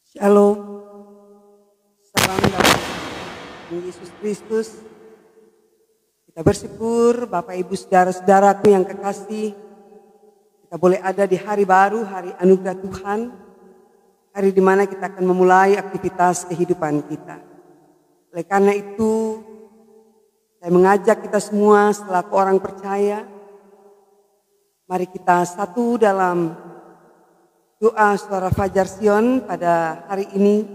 Shalom, salam dalam Tuhan Yesus Kristus. Kita bersyukur Bapak Ibu Saudara-saudaraku yang kekasih, kita boleh ada di hari baru, hari anugerah Tuhan, hari di mana kita akan memulai aktivitas kehidupan kita. Oleh karena itu, saya mengajak kita semua selaku orang percaya, mari kita satu dalam doa Suara Fajar Sion pada hari ini,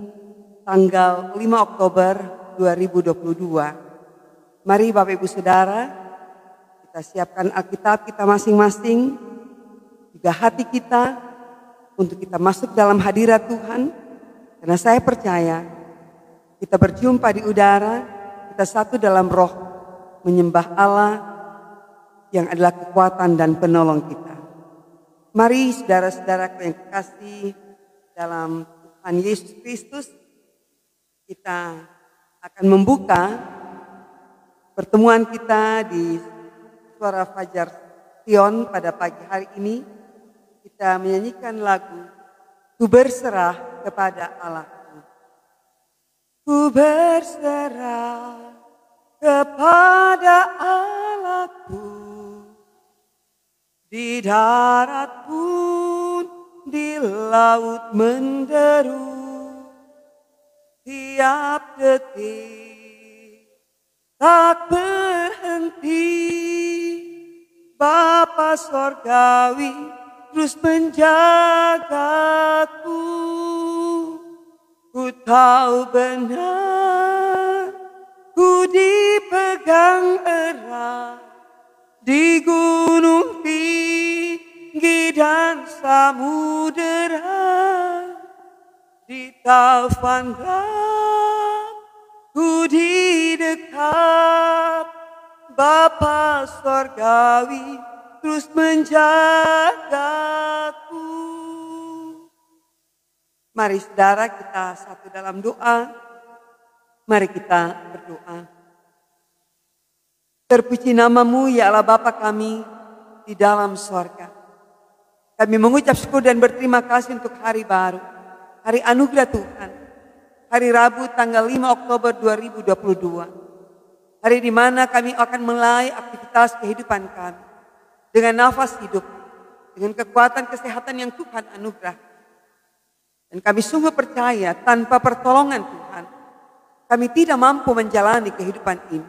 tanggal 5 Oktober 2022. Mari Bapak Ibu Saudara, kita siapkan Alkitab kita masing-masing, juga hati kita, untuk kita masuk dalam hadirat Tuhan. Karena saya percaya, kita berjumpa di udara, kita satu dalam roh, menyembah Allah yang adalah kekuatan dan penolong kita. Mari saudara-saudaraku yang kekasih dalam Tuhan Yesus Kristus, kita akan membuka pertemuan kita di Suara Fajar Sion pada pagi hari ini. Kita menyanyikan lagu Ku Berserah Kepada Allahku. Ku berserah kepada Allahku, di darat pun, di laut menderu, tiap detik tak berhenti. Bapa Sorgawi terus menjagaku. Ku tahu benar, ku dipegang erat di gunung tinggi dan samudera, di taufan gelap ku didekat. Bapa Sorgawi terus menjagaku. Mari saudara kita satu dalam doa. Mari kita berdoa. Terpuji namamu ya Allah Bapa kami di dalam sorga. Kami mengucap syukur dan berterima kasih untuk hari baru, hari anugerah Tuhan, hari Rabu tanggal 5 Oktober 2022. Hari di mana kami akan mulai aktivitas kehidupan kami dengan nafas hidup, dengan kekuatan kesehatan yang Tuhan anugerah. Dan kami sungguh percaya tanpa pertolongan Tuhan, kami tidak mampu menjalani kehidupan ini.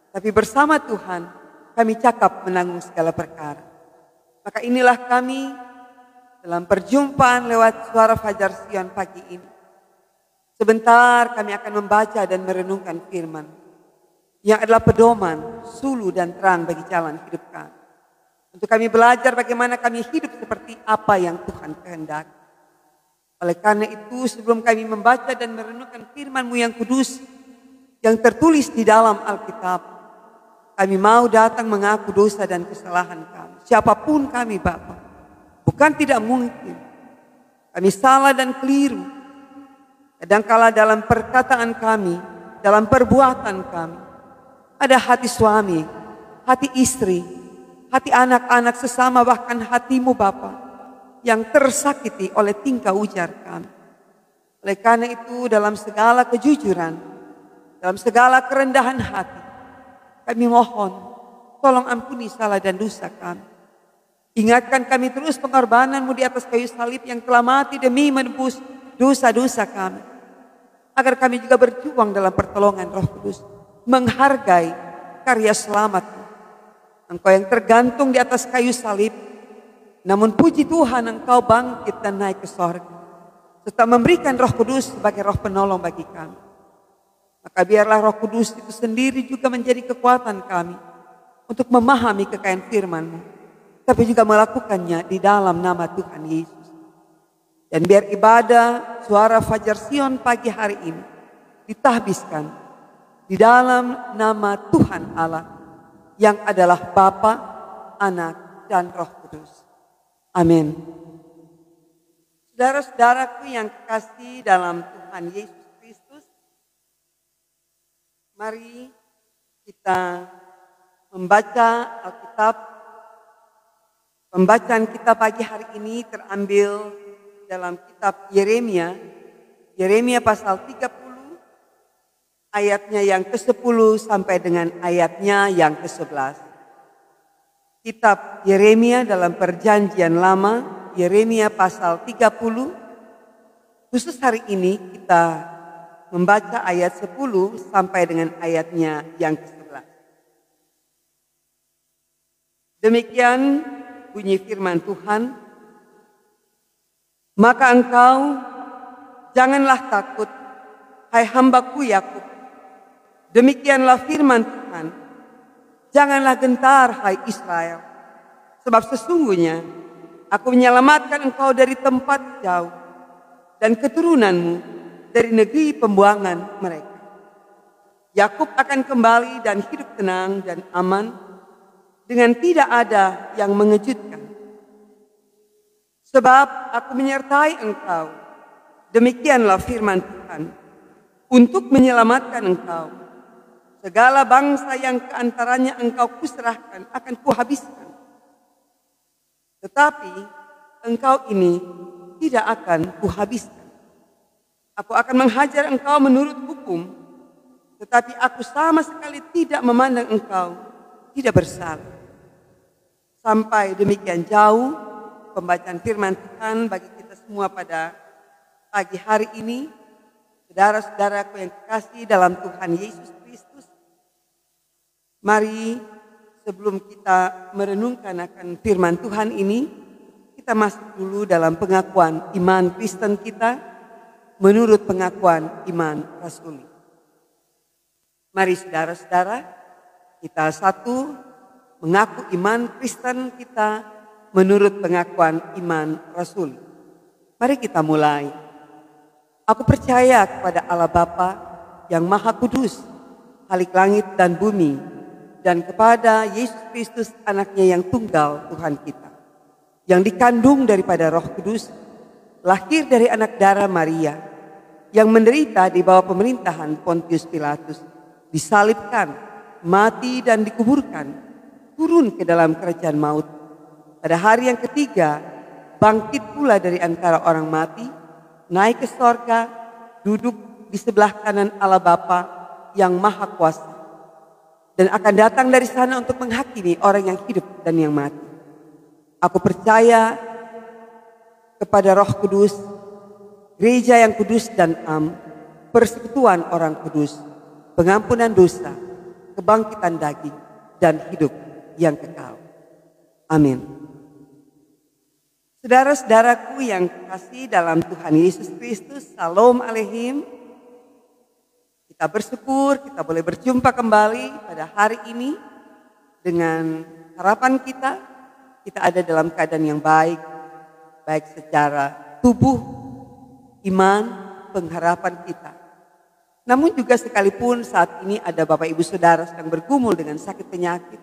Tapi bersama Tuhan, kami cakap menanggung segala perkara. Maka inilah kami dalam perjumpaan lewat Suara Fajar Sion pagi ini. Sebentar kami akan membaca dan merenungkan firman yang adalah pedoman, sulu dan terang bagi jalan hidup kami. Untuk kami belajar bagaimana kami hidup seperti apa yang Tuhan kehendaki. Oleh karena itu sebelum kami membaca dan merenungkan firman-Mu yang kudus, yang tertulis di dalam Alkitab, kami mau datang mengaku dosa dan kesalahan kami. Siapapun kami Bapa, bukan tidak mungkin. Kami salah dan keliru. Kadangkala dalam perkataan kami, dalam perbuatan kami, ada hati suami, hati istri, hati anak-anak sesama, bahkan hati-Mu Bapa, yang tersakiti oleh tingkah ujar kami. Oleh karena itu dalam segala kejujuran, dalam segala kerendahan hati, kami mohon, tolong ampuni salah dan dosa kami. Ingatkan kami terus pengorbanan-Mu di atas kayu salib yang telah mati demi menebus dosa-dosa kami. Agar kami juga berjuang dalam pertolongan Roh Kudus, menghargai karya selamat-Mu. Engkau yang tergantung di atas kayu salib, namun puji Tuhan Engkau bangkit dan naik ke sorga, serta memberikan Roh Kudus sebagai roh penolong bagi kami. Maka biarlah Roh Kudus itu sendiri juga menjadi kekuatan kami untuk memahami kekayaan firman-Mu, tapi juga melakukannya di dalam nama Tuhan Yesus. Dan biar ibadah Suara Fajar Sion pagi hari ini ditahbiskan di dalam nama Tuhan Allah yang adalah Bapa, Anak, dan Roh Kudus. Amin. Saudara-saudaraku yang kekasih dalam Tuhan Yesus, mari kita membaca Alkitab. Pembacaan kita pagi hari ini terambil dalam kitab Yeremia Yeremia pasal 30 ayatnya yang ke-10 sampai dengan ayatnya yang ke-11. Kitab Yeremia dalam Perjanjian Lama, Yeremia pasal 30. Khusus hari ini kita membaca ayat 10 sampai dengan ayatnya yang ke-11. Demikian bunyi firman Tuhan. Maka engkau janganlah takut, hai hambaku Yakub. Demikianlah firman Tuhan. Janganlah gentar, hai Israel. Sebab sesungguhnya aku menyelamatkan engkau dari tempat jauh dan keturunanmu dari negeri pembuangan mereka. Yakub akan kembali dan hidup tenang dan aman dengan tidak ada yang mengejutkan. Sebab aku menyertai engkau, demikianlah firman Tuhan, untuk menyelamatkan engkau. Segala bangsa yang keantaranya engkau kuserahkan akan kuhabiskan. Tetapi engkau ini tidak akan kuhabiskan. Aku akan menghajar engkau menurut hukum, tetapi aku sama sekali tidak memandang engkau tidak bersalah. Sampai demikian jauh pembacaan firman Tuhan bagi kita semua pada pagi hari ini. Saudara-saudaraku yang kekasih dalam Tuhan Yesus Kristus, mari sebelum kita merenungkan akan firman Tuhan ini, kita masuk dulu dalam pengakuan iman Kristen kita menurut pengakuan iman Rasuli. Mari saudara-saudara, kita satu mengaku iman Kristen kita menurut pengakuan iman Rasul. Mari kita mulai. Aku percaya kepada Allah Bapa yang Maha Kudus, Khalik langit dan bumi, dan kepada Yesus Kristus anaknya yang tunggal Tuhan kita, yang dikandung daripada Roh Kudus, lahir dari anak darah Maria, yang menderita di bawah pemerintahan Pontius Pilatus, disalibkan, mati dan dikuburkan, turun ke dalam kerajaan maut. Pada hari yang ketiga, bangkit pula dari antara orang mati, naik ke sorga, duduk di sebelah kanan Allah Bapa yang Maha Kuasa, dan akan datang dari sana untuk menghakimi orang yang hidup dan yang mati. Aku percaya kepada Roh Kudus, gereja yang kudus dan persekutuan orang kudus, pengampunan dosa, kebangkitan daging, dan hidup yang kekal. Amin. Saudara-saudaraku yang kekasih dalam Tuhan Yesus Kristus, Shalom Aleihim. Kita bersyukur kita boleh berjumpa kembali pada hari ini dengan harapan kita ada dalam keadaan yang baik, baik secara tubuh, iman, pengharapan kita. Namun juga sekalipun saat ini ada Bapak Ibu Saudara sedang bergumul dengan sakit penyakit,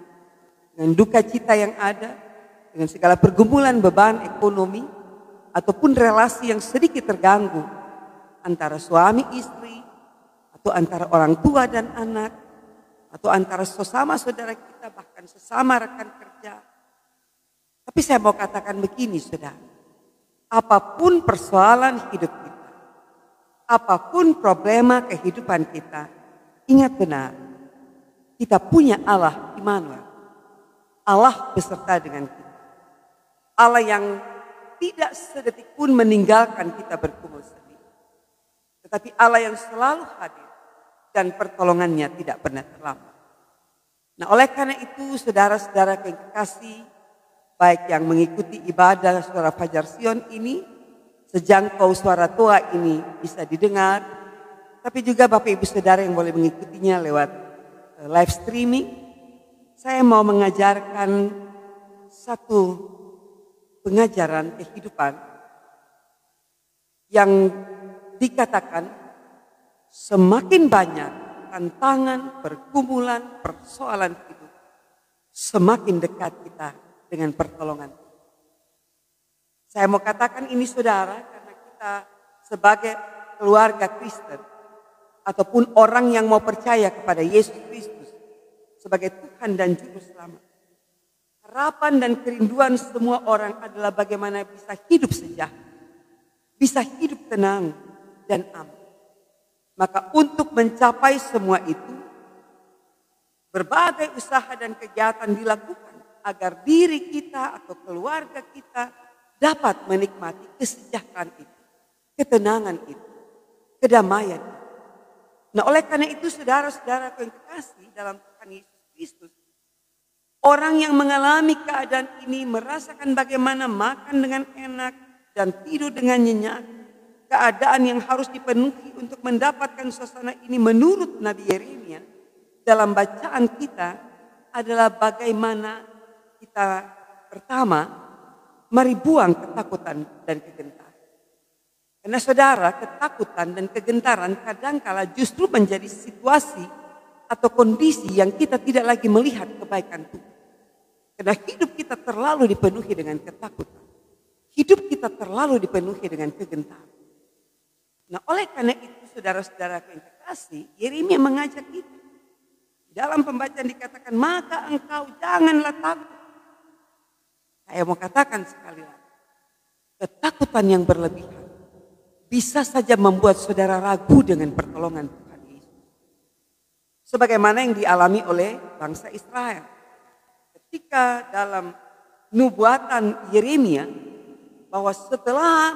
dengan duka cita yang ada, dengan segala pergumulan beban ekonomi, ataupun relasi yang sedikit terganggu antara suami istri, atau antara orang tua dan anak, atau antara sesama saudara kita, bahkan sesama rekan kerja. Tapi saya mau katakan begini saudara, apapun persoalan hidup kita, apapun problema kehidupan kita, ingat benar, kita punya Allah Immanuel, Allah beserta dengan kita. Allah yang tidak sedetik pun meninggalkan kita bergumul sendiri. Tetapi Allah yang selalu hadir dan pertolongannya tidak pernah terlambat. Nah, oleh karena itu saudara-saudara yang kekasih, baik yang mengikuti ibadah suara Fajar Sion ini, sejangkau suara Toa ini bisa didengar, tapi juga Bapak Ibu Saudara yang boleh mengikutinya lewat live streaming, saya mau mengajarkan satu pengajaran kehidupan yang dikatakan semakin banyak tantangan, pergumulan, persoalan hidup, semakin dekat kita dengan pertolongan. Saya mau katakan ini saudara, karena kita sebagai keluarga Kristen ataupun orang yang mau percaya kepada Yesus Kristus sebagai Tuhan dan Juru Selamat, harapan dan kerinduan semua orang adalah bagaimana bisa hidup sejahtera, bisa hidup tenang, dan aman. Maka untuk mencapai semua itu, berbagai usaha dan kegiatan dilakukan agar diri kita atau keluarga kita dapat menikmati kesejahteraan itu, ketenangan itu, kedamaian itu. Nah, oleh karena itu saudara-saudara yang kekasih dalam Tuhan Yesus Kristus, orang yang mengalami keadaan ini merasakan bagaimana makan dengan enak dan tidur dengan nyenyak. Keadaan yang harus dipenuhi untuk mendapatkan suasana ini menurut Nabi Yeremia dalam bacaan kita adalah bagaimana kita pertama mari buang ketakutan dan kegentaran. Karena saudara, ketakutan dan kegentaran kadangkala justru menjadi situasi atau kondisi yang kita tidak lagi melihat kebaikan Tuhan. Karena hidup kita terlalu dipenuhi dengan ketakutan. Hidup kita terlalu dipenuhi dengan kegentaran. Nah, oleh karena itu saudara-saudara yang kekasih, Yeremia mengajak kita. Dalam pembacaan dikatakan, maka engkau janganlah takut. Saya mau katakan sekali lagi, ketakutan yang berlebihan bisa saja membuat saudara ragu dengan pertolongan Tuhan Yesus. Sebagaimana yang dialami oleh bangsa Israel. Ketika dalam nubuatan Yeremia, bahwa setelah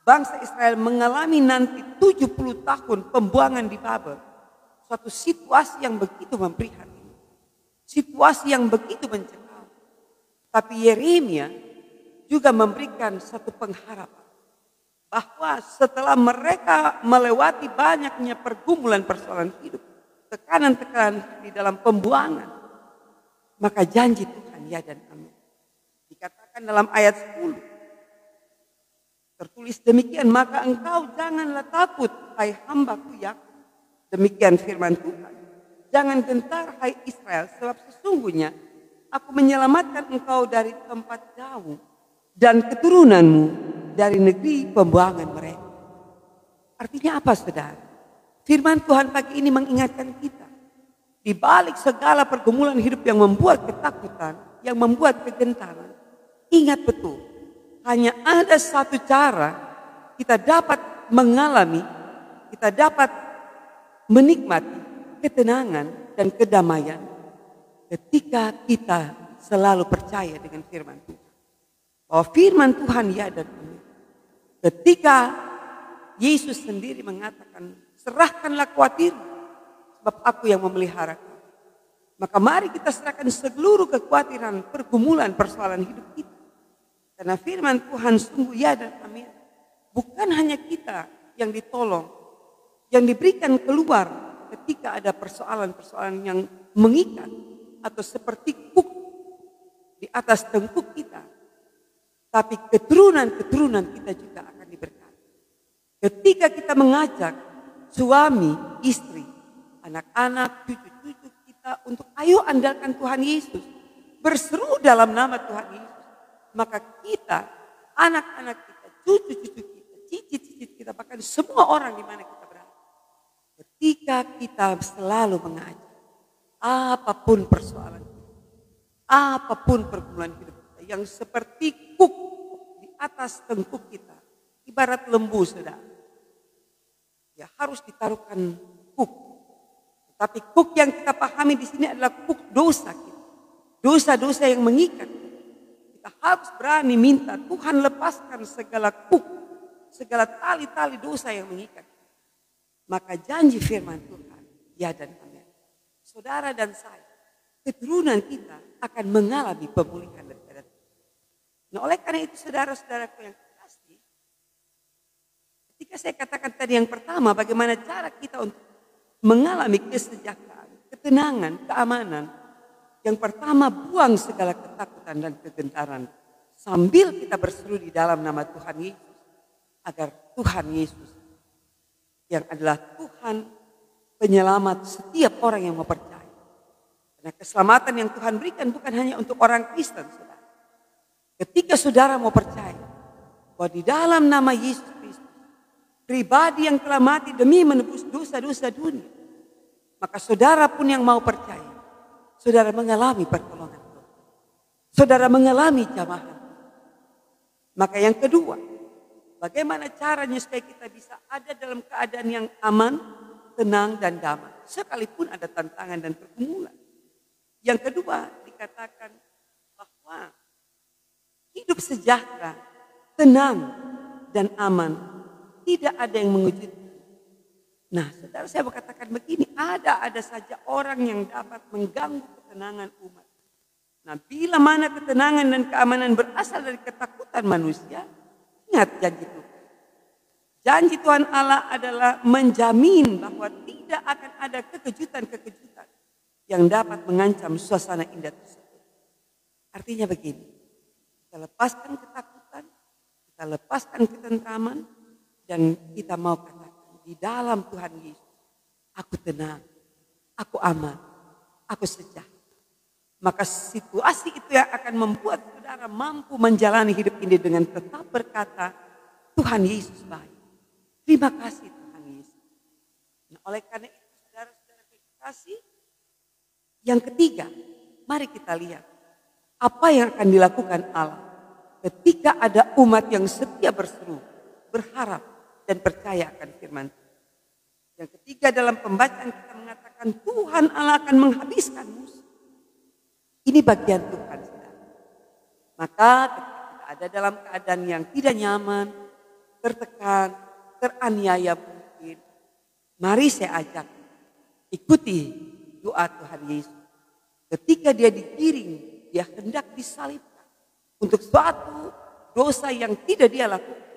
bangsa Israel mengalami nanti 70 tahun pembuangan di Babel. Suatu situasi yang begitu memprihatinkan. Situasi yang begitu mencekam. Tapi Yeremia juga memberikan satu pengharapan. Bahwa setelah mereka melewati banyaknya pergumulan persoalan hidup. Tekanan-tekanan di dalam pembuangan. Maka janji Tuhan ya dan amin. Dikatakan dalam ayat 10. Tertulis demikian, maka engkau janganlah takut, hai hambaku Yakub. Demikian firman Tuhan. Jangan gentar, hai Israel, sebab sesungguhnya aku menyelamatkan engkau dari tempat jauh dan keturunanmu dari negeri pembuangan mereka. Artinya apa, saudara? Firman Tuhan pagi ini mengingatkan kita. Di balik segala pergumulan hidup yang membuat ketakutan, yang membuat kegentaran, ingat betul. Hanya ada satu cara kita dapat mengalami, kita dapat menikmati ketenangan dan kedamaian ketika kita selalu percaya dengan firman Tuhan. Bahwa firman Tuhan ya dan amin. Ketika Yesus sendiri mengatakan, serahkanlah khawatir, sebab aku yang memelihara kamu. Maka mari kita serahkan seluruh kekhawatiran, pergumulan, persoalan hidup kita. Karena firman Tuhan sungguh ya dan amin. Bukan hanya kita yang ditolong, yang diberikan keluar ketika ada persoalan-persoalan yang mengikat atau seperti kuk di atas tengkuk kita. Tapi keturunan-keturunan kita juga akan diberkati. Ketika kita mengajak suami, istri, anak-anak, cucu-cucu kita untuk ayo andalkan Tuhan Yesus. Berseru dalam nama Tuhan Yesus. Maka kita, anak-anak kita, cucu-cucu kita, cicit-cicit kita, bahkan semua orang di mana kita berada. Ketika kita selalu mengajak, apapun persoalan kita, apapun pergumulan hidup kita, yang seperti kuk di atas tengkuk kita, ibarat lembu saudara. Ya harus ditaruhkan kuk. Tapi kuk yang kita pahami di sini adalah kuk dosa kita. Dosa-dosa yang mengikat. Kita harus berani minta Tuhan lepaskan segala kuk, segala tali-tali dosa yang mengikat. Maka janji firman Tuhan, ya dan amin. Saudara dan saya, keturunan kita akan mengalami pemulihan daripada Tuhan. Nah, oleh karena itu saudara-saudaraku yang kekasih, ketika saya katakan tadi yang pertama, bagaimana cara kita untuk mengalami kesejahteraan, ketenangan, keamanan. Yang pertama, buang segala ketakutan dan kegentaran. Sambil kita berseru di dalam nama Tuhan Yesus. Agar Tuhan Yesus yang adalah Tuhan penyelamat setiap orang yang mau percaya. Karena keselamatan yang Tuhan berikan bukan hanya untuk orang Kristen, saudara. Ketika saudara mau percaya bahwa di dalam nama Yesus Kristus, pribadi yang telah mati demi menebus dosa-dosa dunia, maka saudara pun yang mau percaya, saudara mengalami pertolongan Tuhan. Saudara mengalami jamahan. Maka yang kedua, Bagaimana caranya supaya kita bisa ada dalam keadaan yang aman, tenang dan damai. Sekalipun ada tantangan dan pergumulan. Yang kedua dikatakan bahwa hidup sejahtera, tenang dan aman tidak ada yang mengejutkan. Nah, saudara, saya mau katakan begini, ada saja orang yang dapat mengganggu ketenangan umat. Nah, bila mana ketenangan dan keamanan berasal dari ketakutan manusia, ingat janji Tuhan. Janji Tuhan Allah adalah menjamin bahwa tidak akan ada kekejutan-kekejutan yang dapat mengancam suasana indah tersebut. Artinya begini, kita lepaskan ketakutan, kita lepaskan ketentraman, dan kita mau katakan di dalam Tuhan Yesus, aku tenang, aku aman, aku sejahtera. Maka situasi itu yang akan membuat saudara mampu menjalani hidup ini dengan tetap berkata, Tuhan Yesus baik. Terima kasih Tuhan Yesus. Nah, oleh karena itu saudara-saudara kasih, yang ketiga, mari kita lihat apa yang akan dilakukan Allah ketika ada umat yang setia berseru, berharap dan percaya akan firman Tuhan. Yang ketiga dalam pembacaan kita mengatakan Tuhan Allah akan menghabiskan musuh. Ini bagian Tuhan, saudara. Maka ketika kita ada dalam keadaan yang tidak nyaman, tertekan, teraniaya mungkin, mari saya ajak ikuti doa Tuhan Yesus. Ketika dia digiring, dia hendak disalibkan untuk suatu dosa yang tidak dia lakukan.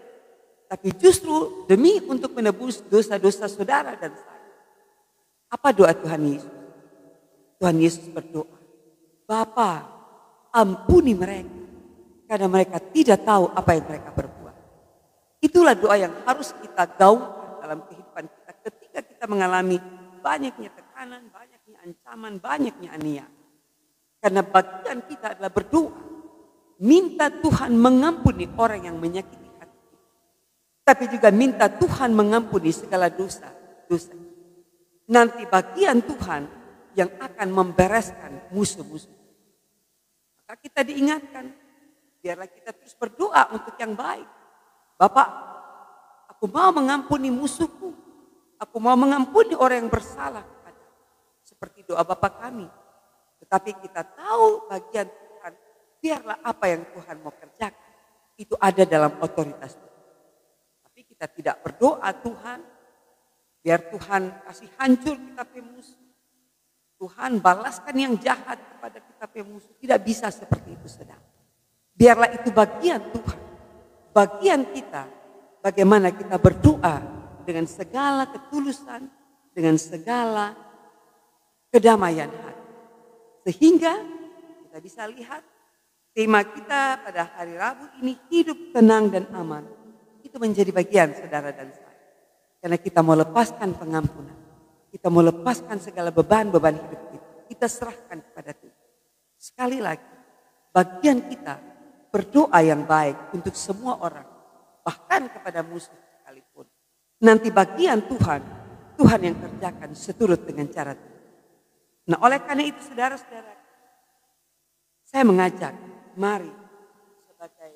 Tapi justru demi untuk menebus dosa-dosa saudara dan saya. Apa doa Tuhan Yesus? Tuhan Yesus berdoa, Bapa, ampuni mereka karena mereka tidak tahu apa yang mereka berbuat. Itulah doa yang harus kita gaungkan dalam kehidupan kita ketika kita mengalami banyaknya tekanan, banyaknya ancaman, banyaknya aniaya. Karena bagian kita adalah berdoa, minta Tuhan mengampuni orang yang menyakiti hati kita. Tapi juga minta Tuhan mengampuni segala dosa. Nanti bagian Tuhan yang akan membereskan musuh-musuh. Maka kita diingatkan, biarlah kita terus berdoa untuk yang baik. Bapak, aku mau mengampuni musuhku. Aku mau mengampuni orang yang bersalah kepada. Seperti doa Bapak kami. Tetapi kita tahu bagian Tuhan, biarlah apa yang Tuhan mau kerjakan. Itu ada dalam otoritas Tuhan. Tapi kita tidak berdoa Tuhan, biar Tuhan kasih hancur kita pe musuh. Tuhan balaskan yang jahat kepada kita pe musuh. Tidak bisa seperti itu, saudara. Biarlah itu bagian Tuhan. Bagian kita, bagaimana kita berdoa dengan segala ketulusan, dengan segala kedamaian hati. Sehingga kita bisa lihat tema kita pada hari Rabu ini, hidup tenang dan aman. Itu menjadi bagian saudara dan saya. Karena kita mau lepaskan pengampunan. Kita mau lepaskan segala beban-beban hidup kita. Kita serahkan kepada Tuhan. Sekali lagi, bagian kita berdoa yang baik untuk semua orang. Bahkan kepada musuh sekalipun. Nanti bagian Tuhan, Tuhan yang kerjakan seturut dengan cara Tuhan. Nah, oleh karena itu saudara-saudara, saya mengajak, mari sebagai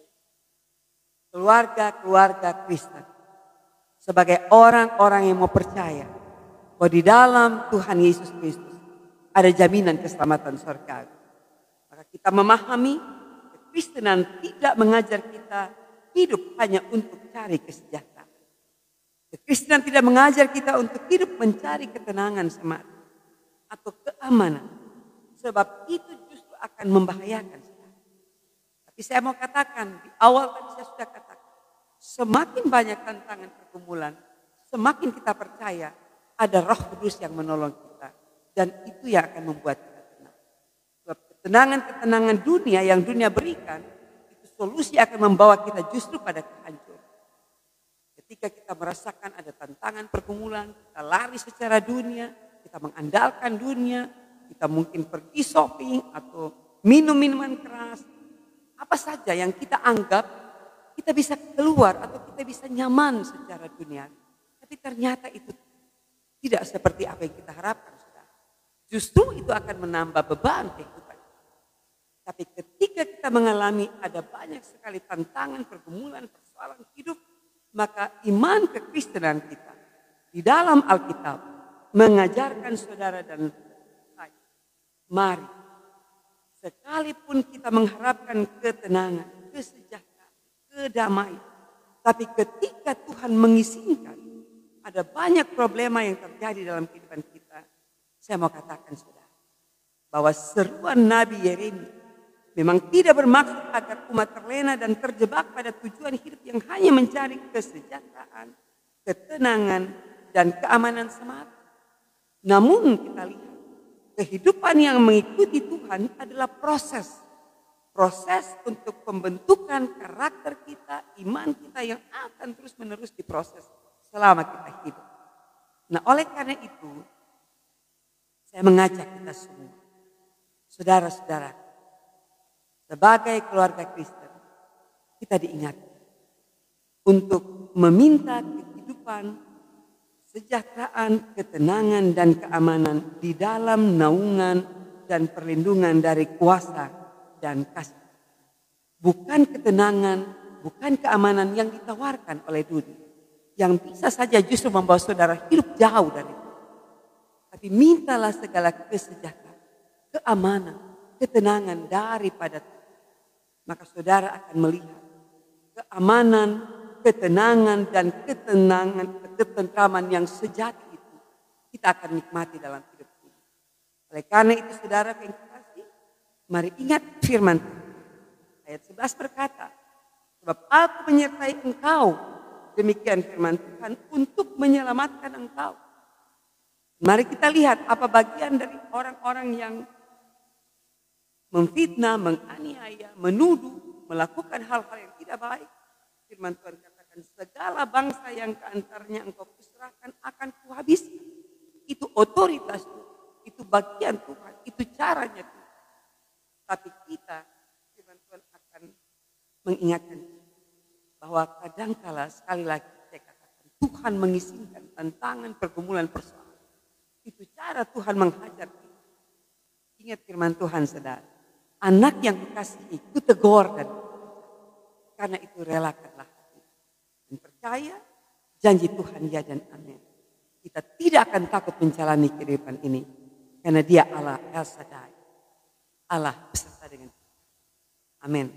keluarga-keluarga Kristen, sebagai orang-orang yang mau percaya bahwa di dalam Tuhan Yesus Kristus ada jaminan keselamatan surga. Maka kita memahami kekristenan tidak mengajar kita hidup hanya untuk cari kesejahteraan. Kekristenan tidak mengajar kita untuk hidup mencari ketenangan semata atau keamanan. Sebab itu justru akan membahayakan. Tapi saya mau katakan, di awal tadi saya sudah katakan, semakin banyak tantangan pergumulan, semakin kita percaya ada Roh Kudus yang menolong kita. Dan itu yang akan membuat kita tenang. Sebab ketenangan-ketenangan dunia yang dunia berikan, itu solusi akan membawa kita justru pada kehancuran. Ketika kita merasakan ada tantangan pergumulan, kita lari secara dunia, kita mengandalkan dunia, kita mungkin pergi shopping atau minum minuman keras. Apa saja yang kita anggap kita bisa keluar atau kita bisa nyaman secara dunia. Tapi ternyata itu tidak seperti apa yang kita harapkan. Saudara. Justru itu akan menambah beban kehidupan. Tapi ketika kita mengalami ada banyak sekali tantangan, pergumulan, persoalan hidup, Maka iman kekristenan kita di dalam Alkitab mengajarkan saudara dan saya, mari sekalipun kita mengharapkan ketenangan, kesejahteraan, kedamaian, tapi ketika Tuhan mengizinkan ada banyak problema yang terjadi dalam kehidupan kita, saya mau katakan saudara, bahwa seruan Nabi Yeremia memang tidak bermaksud agar umat terlena dan terjebak pada tujuan hidup yang hanya mencari kesejahteraan, ketenangan, dan keamanan semata. Namun kita lihat, kehidupan yang mengikuti Tuhan adalah proses. Proses untuk pembentukan karakter kita, iman kita yang akan terus menerus diproses selama kita hidup. Nah, oleh karena itu, saya mengajak kita semua, saudara-saudara, sebagai keluarga Kristen, kita diingatkan untuk meminta kehidupan, kesejahteraan, ketenangan, dan keamanan di dalam naungan dan perlindungan dari kuasa dan kasih. Bukan ketenangan, bukan keamanan yang ditawarkan oleh dunia, yang bisa saja justru membawa saudara hidup jauh dari itu. Tapi mintalah segala kesejahteraan, keamanan, ketenangan daripada Tuhan. Maka saudara akan melihat keamanan, ketenangan, dan ketentraman yang sejati itu kita akan nikmati dalam hidup ini. Oleh karena itu saudara yang kekasih, mari ingat firman Tuhan. Ayat 11 berkata, sebab aku menyertai engkau, demikian firman Tuhan, untuk menyelamatkan engkau. Mari kita lihat apa bagian dari orang-orang yang memfitnah, menganiaya, menuduh, melakukan hal-hal yang tidak baik. Firman Tuhan katakan, segala bangsa yang keantaranya engkau kuserahkan akan kuhabiskan. Itu otoritas Tuhan, itu bagian Tuhan, itu caranya Tuhan. Tapi kita, firman Tuhan akan mengingatkan bahwa kadangkala sekali lagi saya katakan, Tuhan mengizinkan tantangan, pergumulan, persoalan. Itu cara Tuhan menghajar kita. Ingat firman Tuhan saudara. Anak yang dikasihi ku tegur dan karena itu relakanlah hati. Dan percaya janji Tuhan ya dan amin. Kita tidak akan takut menjalani kehidupan ini. Karena dia Allah El Shaddai. Allah beserta dengan kita. Amin.